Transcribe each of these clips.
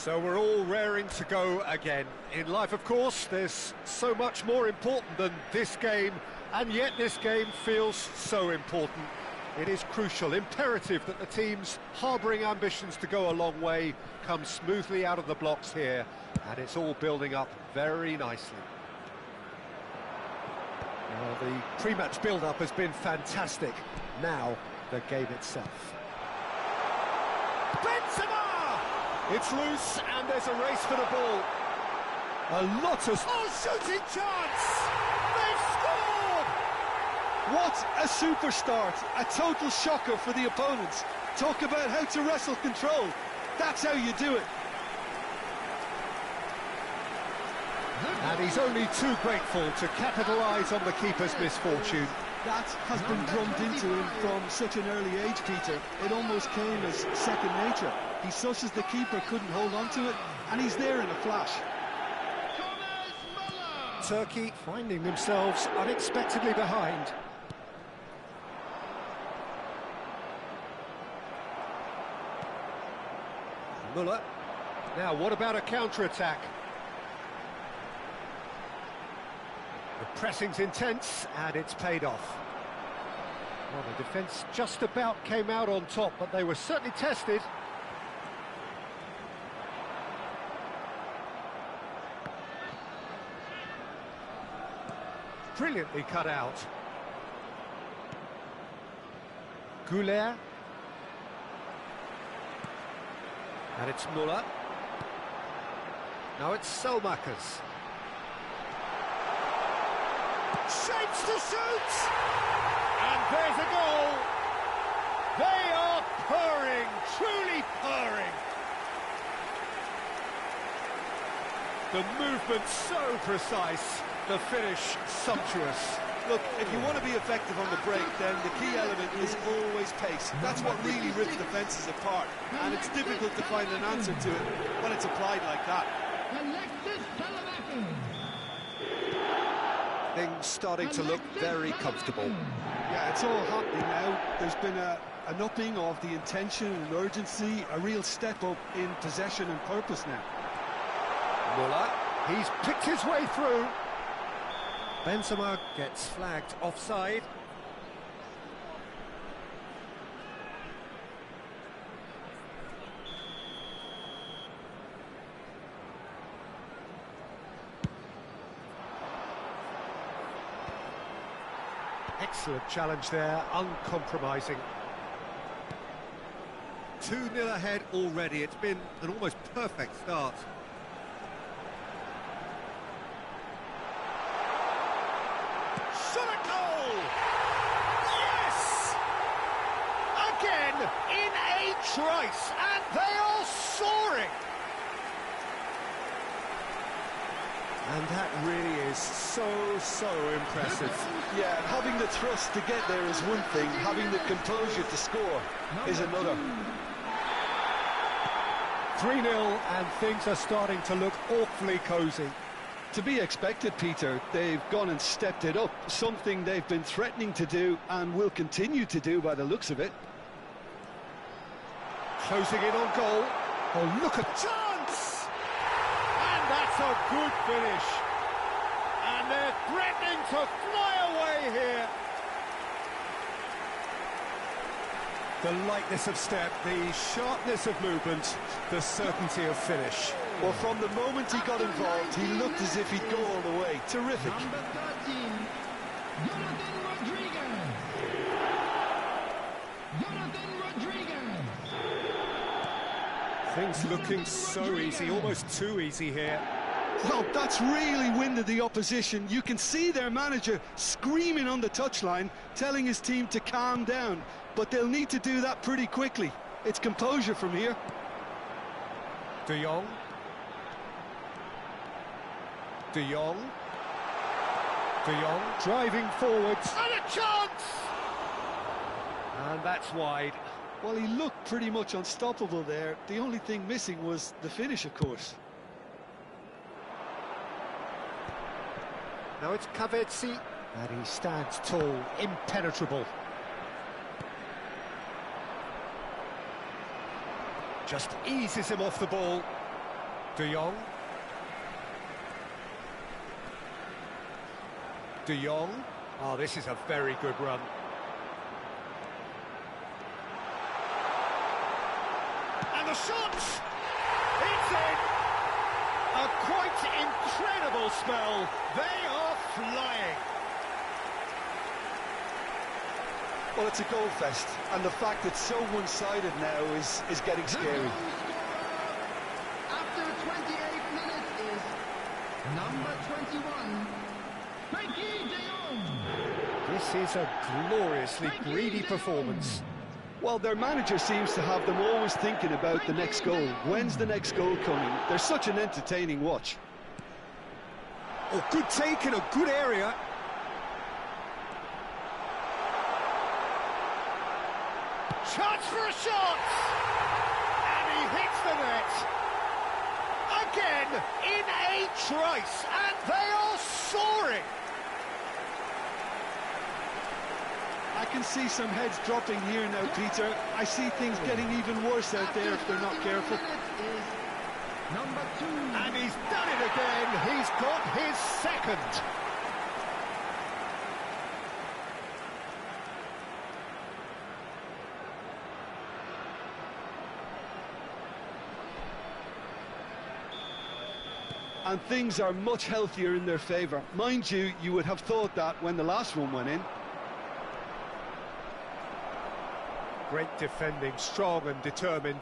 So we're all raring to go again. In life, of course, there's so much more important than this game, and yet this game feels so important. It is crucial, imperative that the teams harbouring ambitions to go a long way come smoothly out of the blocks here, and it's all building up very nicely. Well, the pre-match build-up has been fantastic. Now, the game itself. Benzema! It's loose, and there's a race for the ball. A lot of... Oh, shooting chance! They've scored! What a super start! A total shocker for the opponents. Talk about how to wrestle control. That's how you do it. And he's only too grateful to capitalise on the keeper's misfortune. That has been drummed into him from such an early age, Peter. It almost came as second nature. He susses the keeper couldn't hold on to it, and he's there in a flash. Turkey finding themselves unexpectedly behind. Müller. Now, what about a counter-attack? The pressing's intense, and it's paid off. Well, the defence just about came out on top, but they were certainly tested. Brilliantly cut out. Goulet. And it's Müller. Now it's Selmakers. Shapes to shoot! And there's a goal! They are purring, truly purring! The movement so precise, the finish sumptuous. Look, if you want to be effective on the break, then the key element is always pace. That's what really rips defences apart, and it's difficult to find an answer to it when it's applied like that. Things starting to look very comfortable. Yeah, it's all happening now. There's been an upping of the intention and urgency, a real step up in possession and purpose now. Müller, he's picked his way through. Benzema gets flagged offside. Excellent challenge there, uncompromising. 2-0 ahead already. It's been an almost perfect start. Shot a goal! Yes! Again in a trice, and they are soaring! And that really is so impressive. Yeah, having the thrust to get there is one thing, having the composure to score is another. 3-0, and things are starting to look awfully cosy. To be expected, Peter. They've gone and stepped it up, something they've been threatening to do and will continue to do by the looks of it. Closing in on goal. Oh, look at chance! And that's a good finish. And they're threatening to fly away here. The lightness of step, the sharpness of movement, the certainty of finish. Well, from the moment he got involved, he looked as if he'd go all the way. Terrific. Number 13, Jonathan Rodriguez. Things looking so easy, almost too easy here. Well, that's really winded the opposition. You can see their manager screaming on the touchline, telling his team to calm down. But they'll need to do that pretty quickly. It's composure from here. De Jong. De Jong. De Jong driving forwards. And a chance! And that's wide. Well, he looked pretty much unstoppable there. The only thing missing was the finish, of course. Now it's Kavetsi, and he stands tall, impenetrable. Just eases him off the ball. De Jong. De Jong. Oh, this is a very good run. And the shot! It's in! A quite incredible spell. They are flying. Well, it's a goal fest, and the fact it's so one-sided now is getting scary. After 28 minutes is number 21, Frankie de Jong. This is a gloriously greedy performance. Well, their manager seems to have them always thinking about the next goal. When's the next goal coming? They're such an entertaining watch. Oh, good take in a good area. Chance for a shot! And he hits the net. Again, in a trice, and they are soaring. I can see some heads dropping here now, Peter. I see things getting even worse out there if they're not careful. Number 2. And he's done it again. He's got his second. And things are much healthier in their favour. Mind you, you would have thought that when the last one went in. Great defending, strong and determined.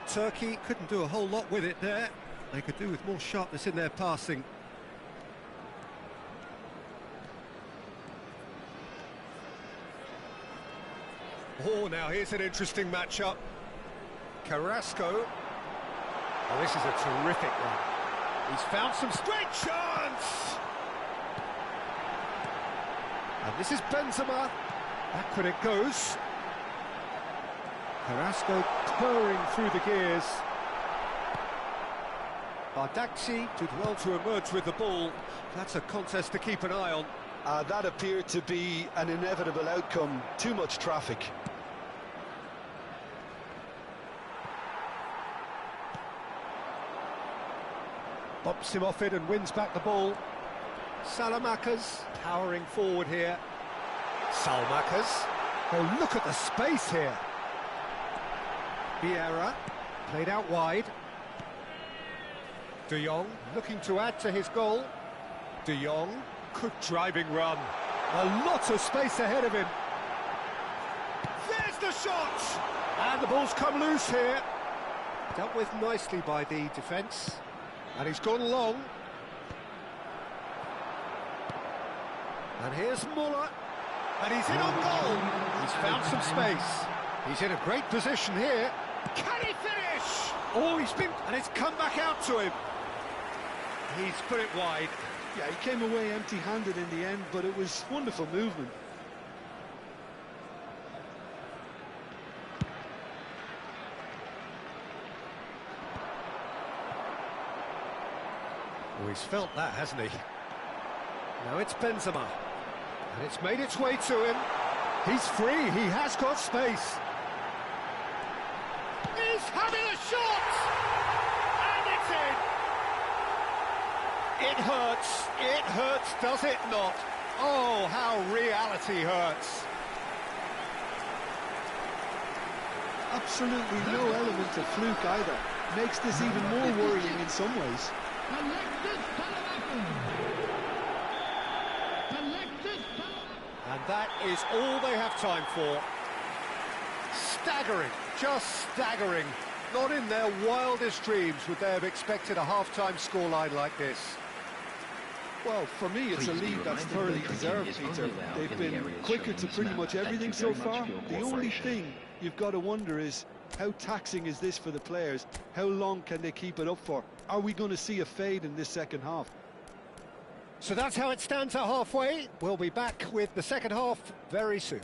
Turkey couldn't do a whole lot with it there. They could do with more sharpness in their passing. Oh, now here's an interesting matchup. Carrasco. Oh, this is a terrific one. He's found some straight chance! And this is Benzema. Back it goes. Carrasco purring through the gears. Bardakci did well to emerge with the ball. That's a contest to keep an eye on. That appeared to be an inevitable outcome. Too much traffic. Bumps him off it and wins back the ball. Salamakers powering forward here. Salmakers. Oh, look at the space here. Vieira played out wide. De Jong looking to add to his goal. De Jong, good driving run. A lot of space ahead of him. There's the shot! And the ball's come loose here. Dealt with nicely by the defence. And he's gone long. And here's Muller. And he's in on goal. He's found some space. He's in a great position here. Can he finish? Oh, and it's come back out to him. He's put it wide. Yeah, he came away empty-handed in the end, but it was wonderful movement. Oh, he's felt that, hasn't he? Now it's Benzema. And it's made its way to him. He's free, he has got space. He's having a shot! And it's in! It hurts, does it not? Oh, how reality hurts. Absolutely no element of fluke either. Makes this even more worrying in some ways. And that is all they have time for. Staggering, just staggering. Not in their wildest dreams would they have expected a half-time scoreline like this. Well, for me, it's a lead that's thoroughly deserved, Peter. They've been quicker to pretty much everything so far. The only thing you've got to wonder is, how taxing is this for the players? How long can they keep it up for? Are we going to see a fade in this second half? So that's how it stands at halfway. We'll be back with the second half very soon.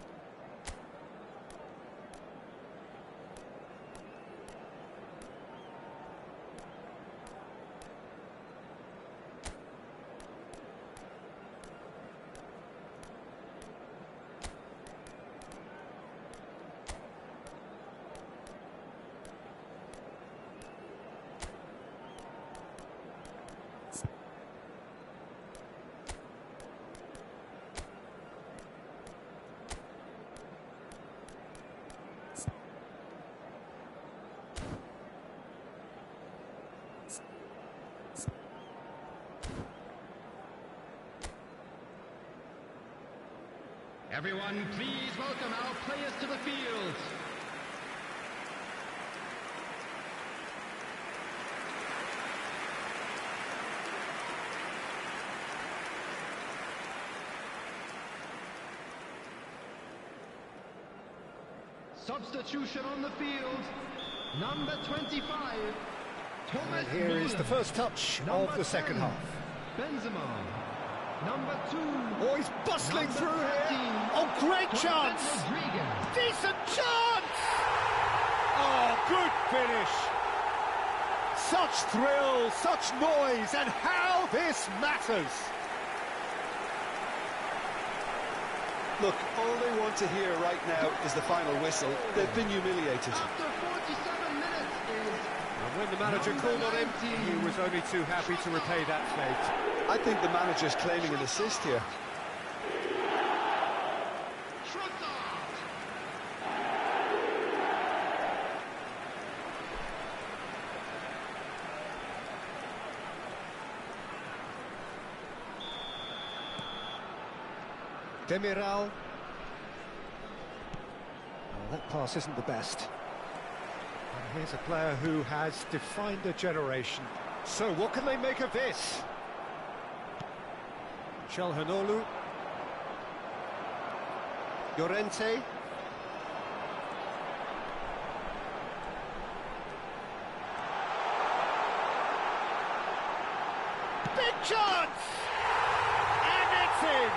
Everyone, please welcome our players to the field. Substitution on the field. Number 25, Thomas And here is the first touch of the second half. Benzema. Number 2. Oh, he's bustling Number through 13, here. Oh, great chance. Rodriguez. Decent chance. Oh, good finish. Such thrill, such noise, and how this matters. Look, all they want to hear right now is the final whistle. They've been humiliated. After 47 minutes is And when the manager called on him, he was only too happy to repay that fate. I think the manager's claiming an assist here. Trossard. Demiral. Oh, that pass isn't the best. And here's a player who has defined a generation. So what can they make of this? Çalhanoğlu. Llorente. Big chance! And it's in!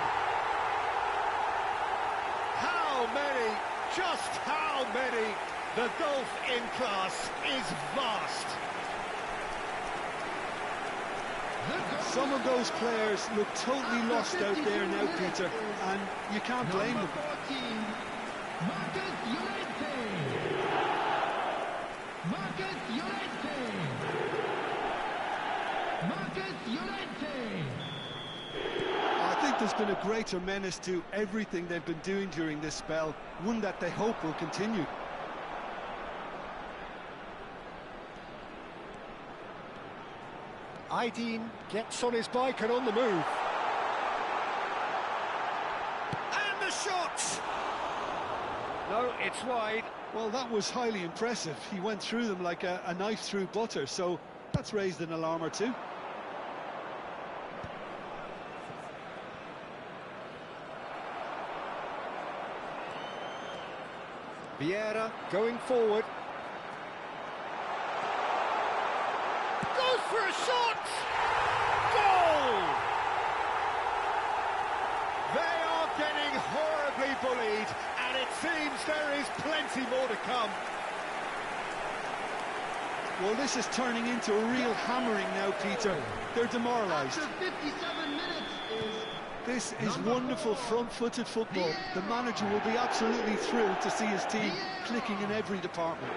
How many, just how many? The gulf in class is vast. Some of those players look totally lost out there now, Peter, and you can't blame them. Number 14, Marcus Llorente. Marcus Llorente. Marcus Llorente. I think there's been a greater menace to everything they've been doing during this spell, one that they hope will continue. Aydin gets on his bike and on the move. And the shot! No, it's wide. Well, that was highly impressive. He went through them like a knife through butter, so that's raised an alarm or two. Vieira going forward. Goes for a shot! Goal! They are getting horribly bullied, and it seems there is plenty more to come. Well, this is turning into a real hammering now, Peter. They're demoralised. After 57 minutes is This is wonderful front-footed football. The manager will be absolutely thrilled to see his team clicking in every department.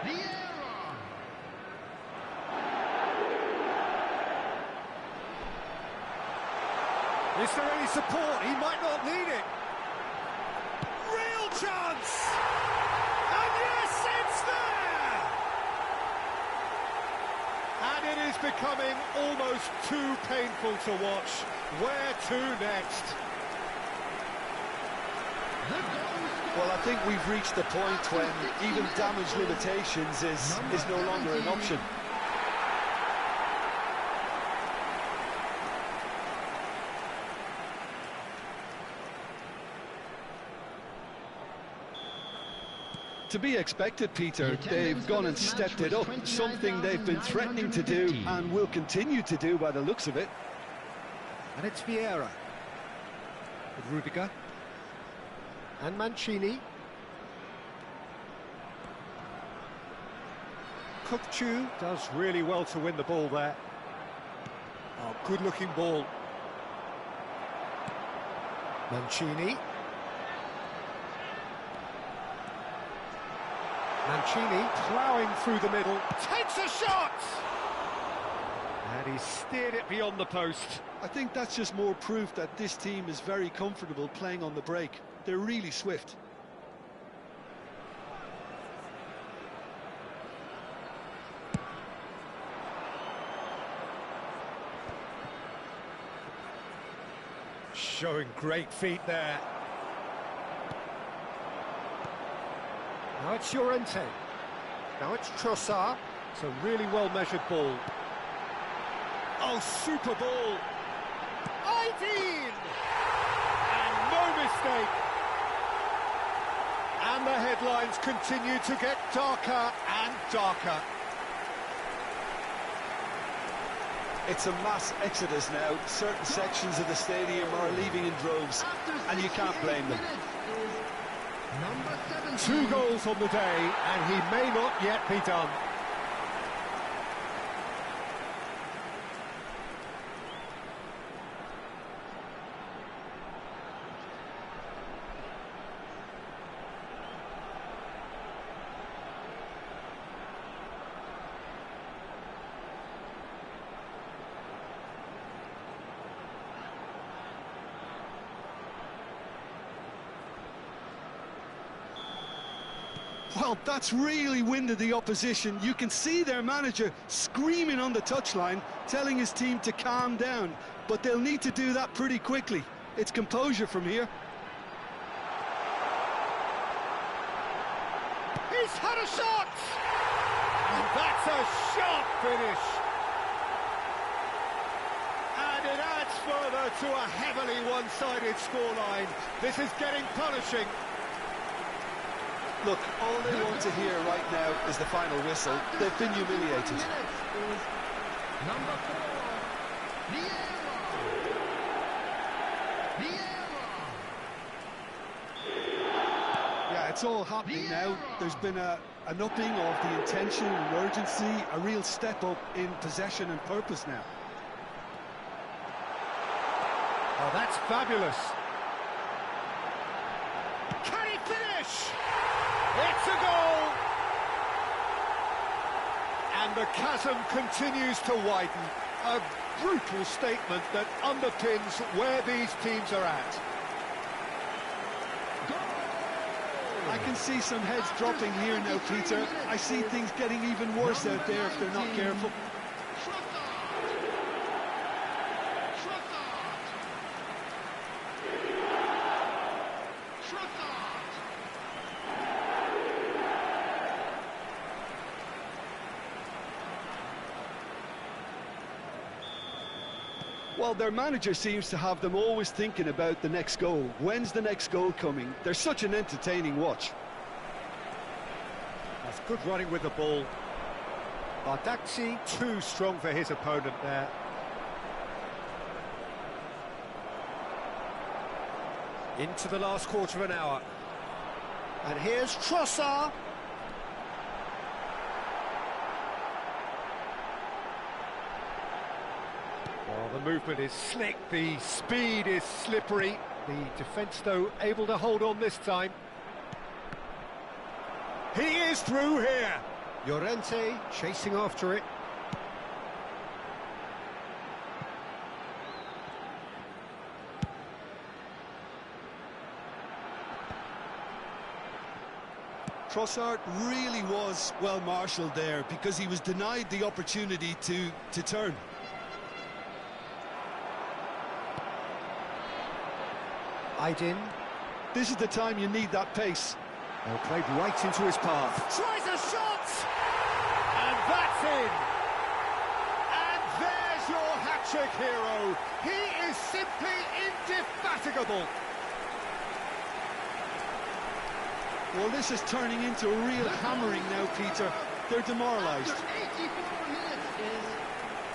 Vieira. Is there any support? He might not need it. Real chance! And yes, it's there! And it is becoming almost too painful to watch. Where to next? Well, I think we've reached the point when even damage limitations is no longer an option. To be expected, Peter. They've gone and stepped it up, something they've been threatening to do and will continue to do by the looks of it. And it's Vieira. With Rudiger. And Mancini. Kukçu does really well to win the ball there. Oh, good-looking ball. Mancini. Mancini ploughing through the middle, takes a shot! And he steered it beyond the post. I think that's just more proof that this team is very comfortable playing on the break. They're really swift. Showing great feet there. Now it's Llorente. Now it's Trossard. It's a really well-measured ball. Oh, super ball. Ideal! And no mistake. And the headlines continue to get darker and darker. It's a mass exodus now. Certain sections of the stadium are leaving in droves, and you can't blame them. Number 17. 2 goals on the day, and he may not yet be done. Well, that's really winded the opposition. You can see their manager screaming on the touchline, telling his team to calm down. But they'll need to do that pretty quickly. It's composure from here. He's had a shot! And that's a sharp finish. And it adds further to a heavily one-sided scoreline. This is getting punishing. Look, all they want to hear right now is the final whistle. They've been humiliated. Number 4. Yeah, it's all happening now. There's been an upping of the intention and urgency, a real step up in possession and purpose now. Oh, that's fabulous. Can he finish? It's a goal! And the chasm continues to widen. A brutal statement that underpins where these teams are at. I can see some heads dropping here now, Peter. I see things getting even worse out there if they're not careful. Well, their manager seems to have them always thinking about the next goal. When's the next goal coming? They're such an entertaining watch. That's good running with the ball. Bardakci too strong for his opponent there. Into the last quarter of an hour. And here's Trossard. Well, the movement is slick, the speed is slippery. The defence, though, able to hold on this time. He is through here. Llorente chasing after it. Trossard really was well marshalled there because he was denied the opportunity to turn. Aydin. This is the time you need that pace. Well, played right into his path. Tries a shot! And that's in! And there's your hat-trick hero. He is simply indefatigable. Well, this is turning into a real hammering now, Peter. They're demoralised. After 84 minutes is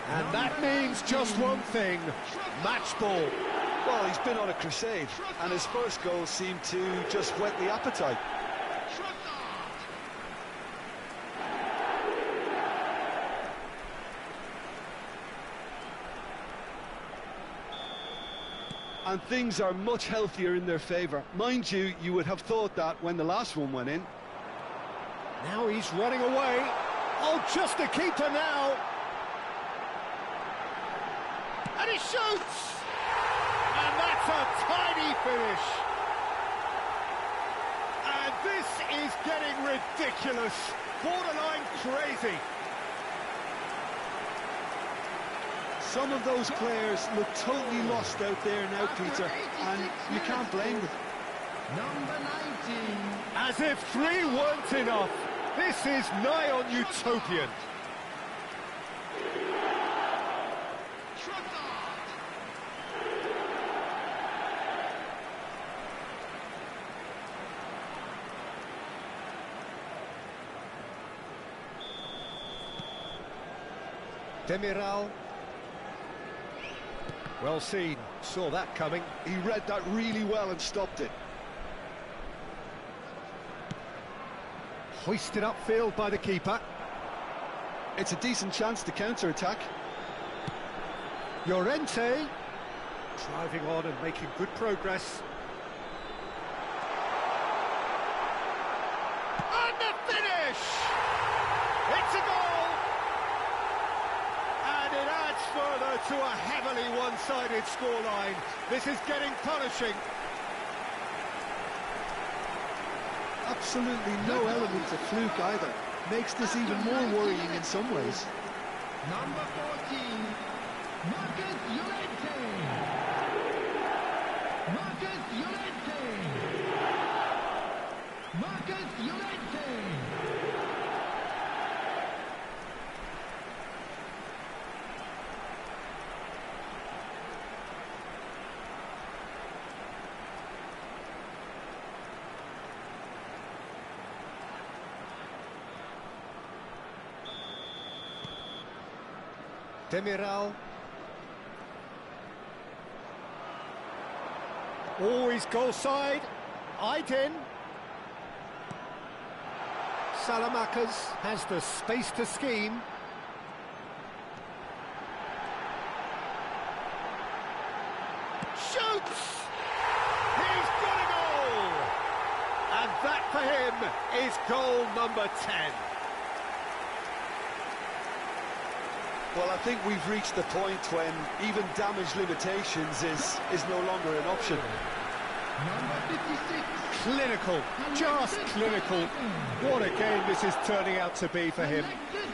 And that means just one thing, match ball. Well, he's been on a crusade, and his first goal seemed to just whet the appetite. And things are much healthier in their favour. Mind you, you would have thought that when the last one went in. Now he's running away. Oh, just a keeper now. And he shoots! And that's a tiny finish. And this is getting ridiculous. Borderline crazy. Some of those players look totally lost out there now, Peter, and you can't blame them. Number 19. As if 3 weren't enough. This is nigh on utopian. Demiral. Well seen, saw that coming. He read that really well and stopped it. Hoisted upfield by the keeper. It's a decent chance to counter-attack. Llorente. Driving on and making good progress. And the finish! It's a goal! And it adds further to a heavily one-sided scoreline. This is getting punishing. Absolutely no element of fluke either. Makes this even more worrying in some ways. Number 14. Marcus Llorente. Marcus Llorente. Marcus Llorente. Demiral. Always goal side. Aydin. Salamanca's has the space to scheme. Shoots! He's got a goal! And that for him is goal number 10. Well, I think we've reached the point when even damage limitations is no longer an option. Number 56. Clinical, just clinical. What a game this is turning out to be for him.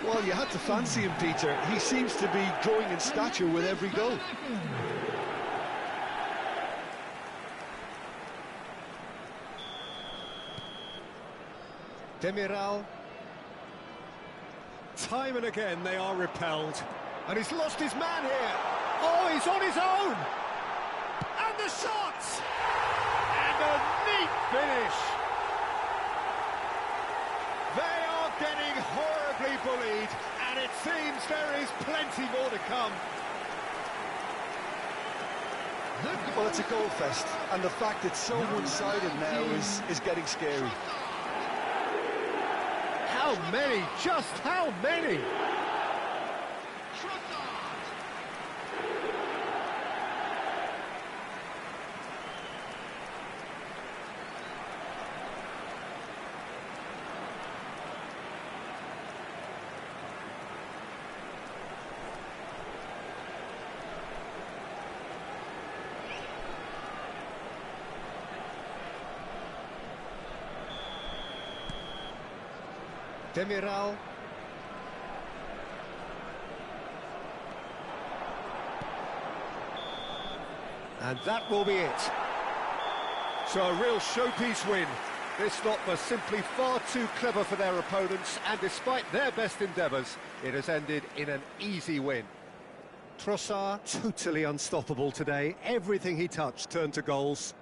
Well, you had to fancy him, Peter. He seems to be growing in stature with every goal. Demiral. Time and again they are repelled. And he's lost his man here. Oh, he's on his own. And the shot! And a neat finish. They are getting horribly bullied, and it seems there is plenty more to come. Well, it's a goal fest, and the fact it's so one-sided now is getting scary. How many? Just how many? Demiral. And that will be it. So a real showpiece win. This lot was simply far too clever for their opponents, and despite their best endeavours, it has ended in an easy win. Trossard, totally unstoppable today. Everything he touched turned to goals.